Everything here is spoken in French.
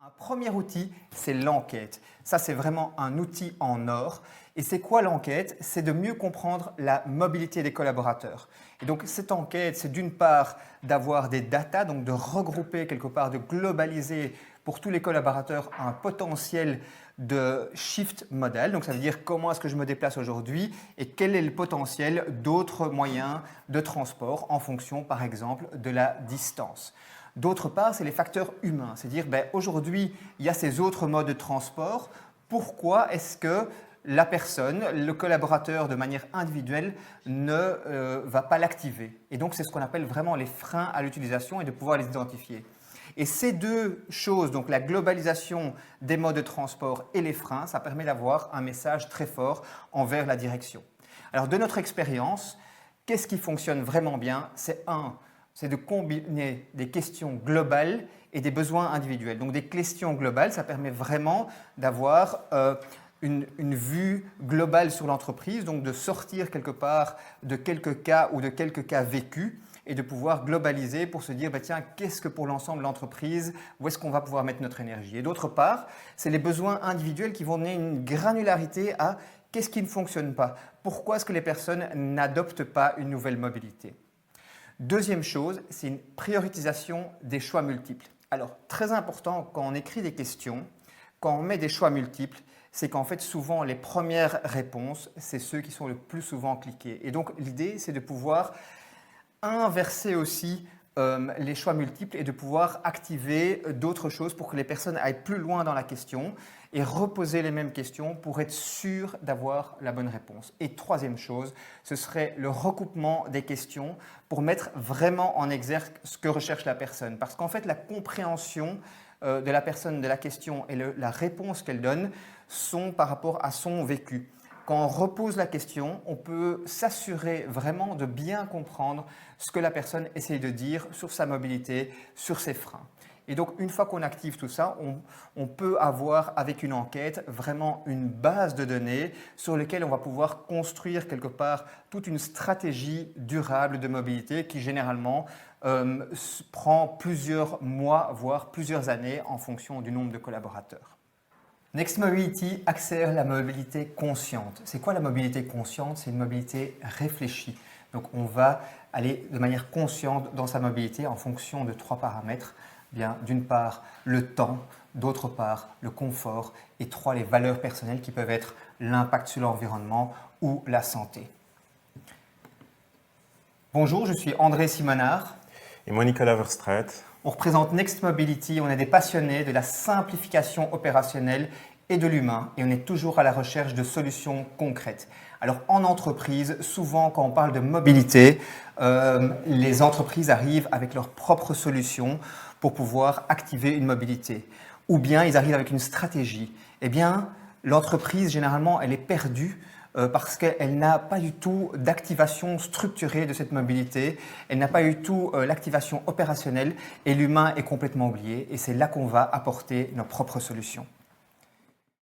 Un premier outil, c'est l'enquête. Ça, c'est vraiment un outil en or. Et c'est quoi l'enquête? C'est de mieux comprendre la mobilité des collaborateurs. Et donc, cette enquête, c'est d'une part d'avoir des datas, donc de regrouper quelque part, de globaliser pour tous les collaborateurs un potentiel de shift modal. Donc, ça veut dire comment est-ce que je me déplace aujourd'hui et quel est le potentiel d'autres moyens de transport en fonction, par exemple, de la distance. D'autre part, c'est les facteurs humains. C'est-à-dire, aujourd'hui, il y a ces autres modes de transport. Pourquoi est-ce que la personne, le collaborateur de manière individuelle ne va pas l'activer? Et donc, c'est ce qu'on appelle vraiment les freins à l'utilisation et de pouvoir les identifier. Et ces deux choses, donc la globalisation des modes de transport et les freins, ça permet d'avoir un message très fort envers la direction. Alors, de notre expérience, qu'est-ce qui fonctionne vraiment bien? C'est de combiner des questions globales et des besoins individuels. Donc des questions globales, ça permet vraiment d'avoir une vue globale sur l'entreprise, donc de sortir quelque part de quelques cas ou de quelques cas vécus et de pouvoir globaliser pour se dire, tiens, qu'est-ce que pour l'ensemble de l'entreprise, où est-ce qu'on va pouvoir mettre notre énergie? Et d'autre part, c'est les besoins individuels qui vont donner une granularité à qu'est-ce qui ne fonctionne pas? Pourquoi est-ce que les personnes n'adoptent pas une nouvelle mobilité? Deuxième chose, c'est une prioritisation des choix multiples. Alors, très important, quand on écrit des questions, quand on met des choix multiples, c'est qu'en fait, souvent, les premières réponses, c'est ceux qui sont le plus souvent cliqués. Et donc, l'idée, c'est de pouvoir inverser aussi les choix multiples et de pouvoir activer d'autres choses pour que les personnes aillent plus loin dans la question et reposer les mêmes questions pour être sûr d'avoir la bonne réponse. Et troisième chose, ce serait le recoupement des questions pour mettre vraiment en exergue ce que recherche la personne. Parce qu'en fait, la compréhension de la personne, de la question et la réponse qu'elle donne sont par rapport à son vécu. Quand on repose la question, on peut s'assurer vraiment de bien comprendre ce que la personne essaye de dire sur sa mobilité, sur ses freins. Et donc, une fois qu'on active tout ça, on peut avoir, avec une enquête, vraiment une base de données sur laquelle on va pouvoir construire quelque part toute une stratégie durable de mobilité qui, généralement, prend plusieurs mois, voire plusieurs années en fonction du nombre de collaborateurs. Next Mobility accélère la mobilité consciente. C'est quoi la mobilité consciente? C'est une mobilité réfléchie. Donc, on va aller de manière consciente dans sa mobilité en fonction de trois paramètres. D'une part, le temps, d'autre part, le confort et trois, les valeurs personnelles qui peuvent être l'impact sur l'environnement ou la santé. Bonjour, je suis André Simonard. Et moi, Nicolas Verstraet. On représente Next Mobility, on est des passionnés de la simplification opérationnelle et de l'humain et on est toujours à la recherche de solutions concrètes. Alors en entreprise, souvent quand on parle de mobilité, les entreprises arrivent avec leurs propres solutions pour pouvoir activer une mobilité. Ou bien ils arrivent avec une stratégie. Eh bien, l'entreprise, généralement, elle est perdue parce qu'elle n'a pas du tout d'activation structurée de cette mobilité, elle n'a pas du tout l'activation opérationnelle et l'humain est complètement oublié et c'est là qu'on va apporter nos propres solutions.